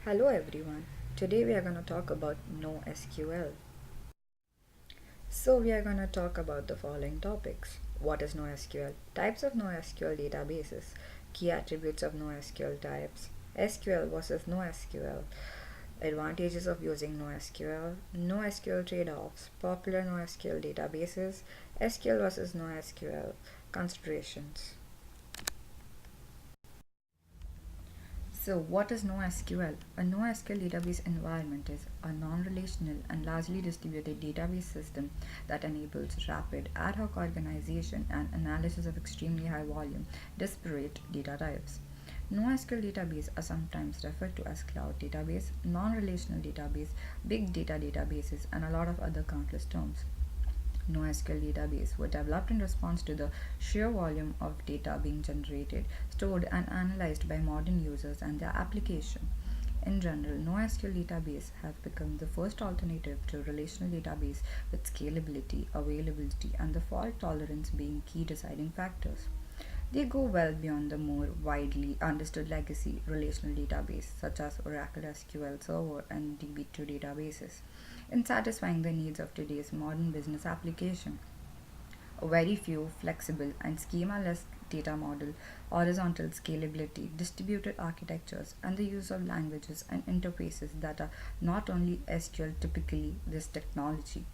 Hello everyone. Today we are going to talk about NoSQL. So we are going to talk about the following topics. What is NoSQL? Types of NoSQL databases. Key attributes of NoSQL types. SQL versus NoSQL. Advantages of using NoSQL. NoSQL trade-offs. Popular NoSQL databases. SQL versus NoSQL. Considerations. So, what is NoSQL? A NoSQL database environment is a non-relational and largely distributed database system that enables rapid ad hoc organization and analysis of extremely high volume, disparate data types. NoSQL databases are sometimes referred to as cloud database, non-relational database, big data databases, and a lot of other countless terms. NoSQL database were developed in response to the sheer volume of data being generated, stored, and analyzed by modern users and their application. In general, NoSQL databases have become the first alternative to relational database with scalability, availability, and the fault tolerance being key deciding factors. They go well beyond the more widely understood legacy relational database such as Oracle SQL Server and DB2 databases in satisfying the needs of today's modern business application. A very few flexible and schema-less data model, horizontal scalability, distributed architectures, and the use of languages and interfaces that are not only SQL typically this technology.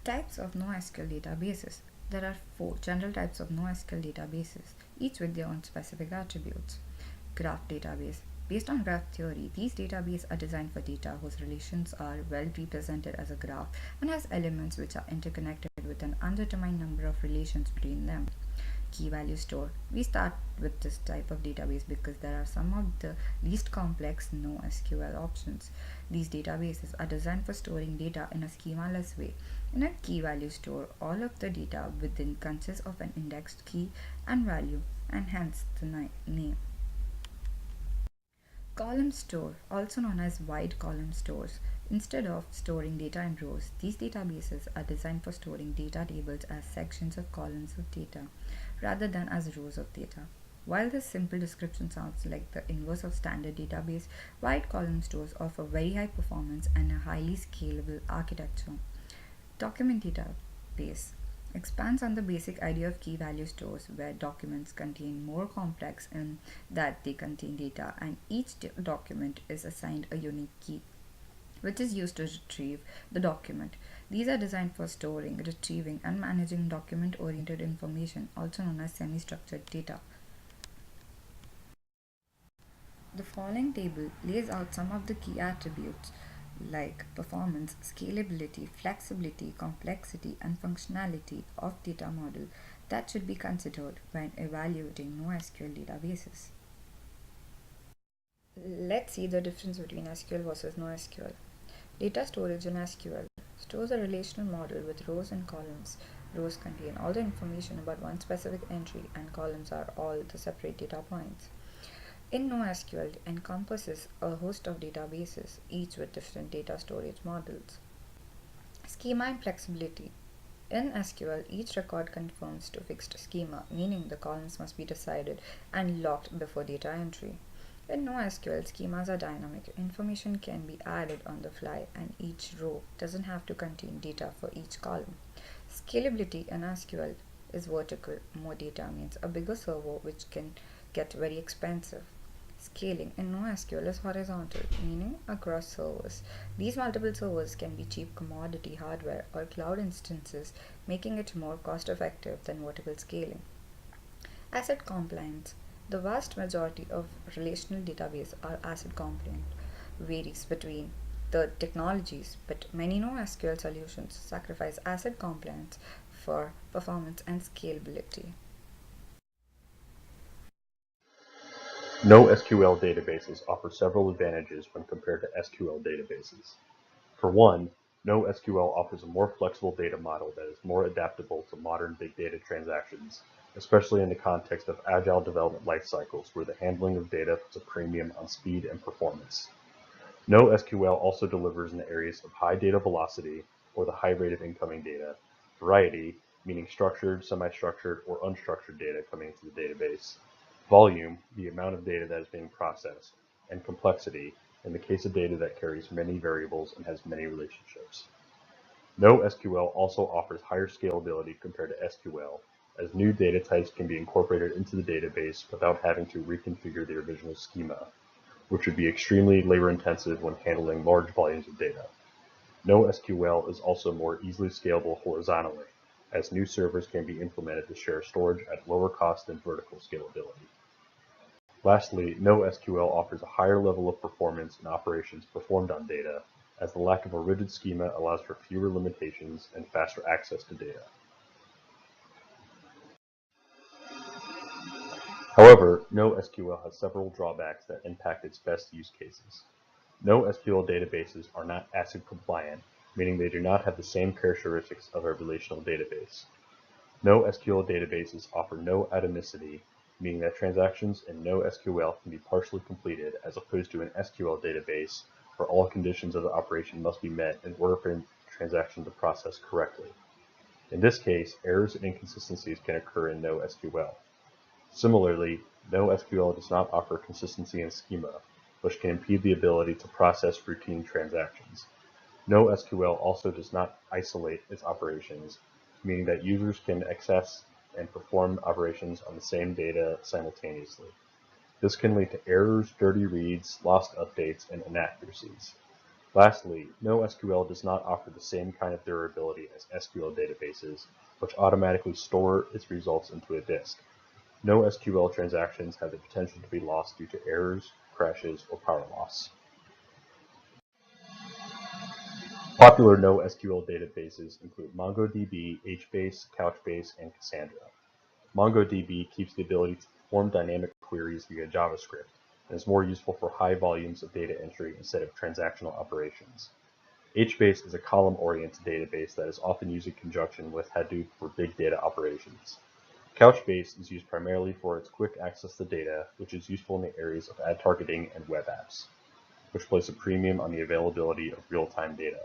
Types of NoSQL databases. There are four general types of NoSQL databases, each with their own specific attributes. Graph database. Based on graph theory, these databases are designed for data whose relations are well represented as a graph and has elements which are interconnected with an undetermined number of relations between them. Key value store. We start with this type of database because there are some of the least complex NoSQL options. These databases are designed for storing data in a schema-less way. In a key value store, all of the data within consists of an indexed key and value, and hence the name. Column store, also known as wide column stores. Instead of storing data in rows, these databases are designed for storing data tables as sections of columns of data rather than as rows of data. While this simple description sounds like the inverse of standard database, wide column stores offer very high performance and a highly scalable architecture. Document database expands on the basic idea of key value stores where documents contain more complex in that they contain data and each document is assigned a unique key which is used to retrieve the document. These are designed for storing, retrieving, and managing document oriented information, also known as semi structured data. The following table lays out some of the key attributes like performance, scalability, flexibility, complexity, and functionality of data model that should be considered when evaluating NoSQL databases. Let's see the difference between SQL versus NoSQL. Data storage in SQL stores a relational model with rows and columns. Rows contain all the information about one specific entry, and columns are all the separate data points. In NoSQL encompasses a host of databases, each with different data storage models. Schema and flexibility. In SQL, each record conforms to fixed schema, meaning the columns must be decided and locked before data entry. In NoSQL, schemas are dynamic. Information can be added on the fly, and each row doesn't have to contain data for each column. Scalability in SQL is vertical. More data means a bigger server, which can get very expensive. Scaling in NoSQL is horizontal, meaning across servers. These multiple servers can be cheap commodity hardware or cloud instances, making it more cost effective than vertical scaling. Asset compliance. The vast majority of relational databases are asset compliant. Varies between the technologies, but many NoSQL solutions sacrifice asset compliance for performance and scalability. NoSQL databases offer several advantages when compared to SQL databases. For one, NoSQL offers a more flexible data model that is more adaptable to modern big data transactions, especially in the context of agile development life cycles where the handling of data puts a premium on speed and performance. NoSQL also delivers in the areas of high data velocity, or the high rate of incoming data, variety, meaning structured, semi-structured, or unstructured data coming into the database, volume, the amount of data that is being processed, and complexity, in the case of data that carries many variables and has many relationships. NoSQL also offers higher scalability compared to SQL, as new data types can be incorporated into the database without having to reconfigure the original schema, which would be extremely labor-intensive when handling large volumes of data. NoSQL is also more easily scalable horizontally, as new servers can be implemented to share storage at lower cost than vertical scalability. Lastly, NoSQL offers a higher level of performance in operations performed on data, as the lack of a rigid schema allows for fewer limitations and faster access to data. However, NoSQL has several drawbacks that impact its best use cases. NoSQL databases are not ACID compliant, meaning they do not have the same characteristics of a relational database. NoSQL databases offer no atomicity, meaning that transactions in NoSQL can be partially completed as opposed to an SQL database where all conditions of the operation must be met in order for a transaction to process correctly. In this case, errors and inconsistencies can occur in NoSQL. Similarly, NoSQL does not offer consistency in schema, which can impede the ability to process routine transactions. NoSQL also does not isolate its operations, meaning that users can access and perform operations on the same data simultaneously. This can lead to errors, dirty reads, lost updates, and inaccuracies. Lastly, NoSQL does not offer the same kind of durability as SQL databases, which automatically store its results into a disk. NoSQL transactions have the potential to be lost due to errors, crashes, or power loss. Popular NoSQL databases include MongoDB, HBase, Couchbase, and Cassandra. MongoDB keeps the ability to perform dynamic queries via JavaScript and is more useful for high volumes of data entry instead of transactional operations. HBase is a column-oriented database that is often used in conjunction with Hadoop for big data operations. Couchbase is used primarily for its quick access to data, which is useful in the areas of ad targeting and web apps, which place a premium on the availability of real-time data.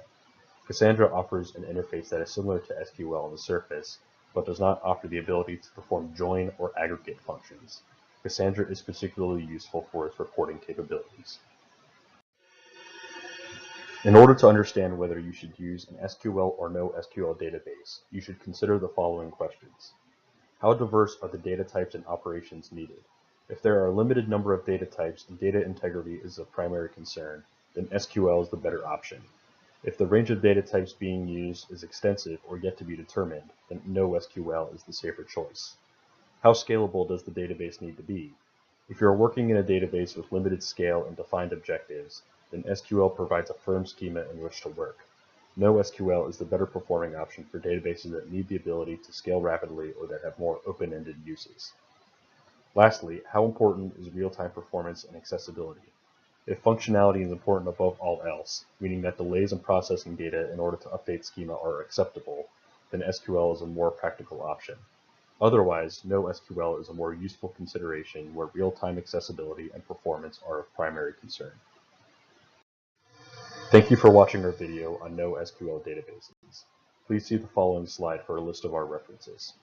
Cassandra offers an interface that is similar to SQL on the surface, but does not offer the ability to perform join or aggregate functions. Cassandra is particularly useful for its reporting capabilities. In order to understand whether you should use an SQL or NoSQL database, you should consider the following questions. How diverse are the data types and operations needed? If there are a limited number of data types and data integrity is of primary concern, then SQL is the better option. If the range of data types being used is extensive or yet to be determined, then NoSQL is the safer choice. How scalable does the database need to be? If you are working in a database with limited scale and defined objectives, then SQL provides a firm schema in which to work. NoSQL is the better performing option for databases that need the ability to scale rapidly or that have more open-ended uses. Lastly, how important is real-time performance and accessibility? If functionality is important above all else, meaning that delays in processing data in order to update schema are acceptable, then SQL is a more practical option. Otherwise, NoSQL is a more useful consideration where real-time accessibility and performance are of primary concern. Thank you for watching our video on NoSQL databases. Please see the following slide for a list of our references.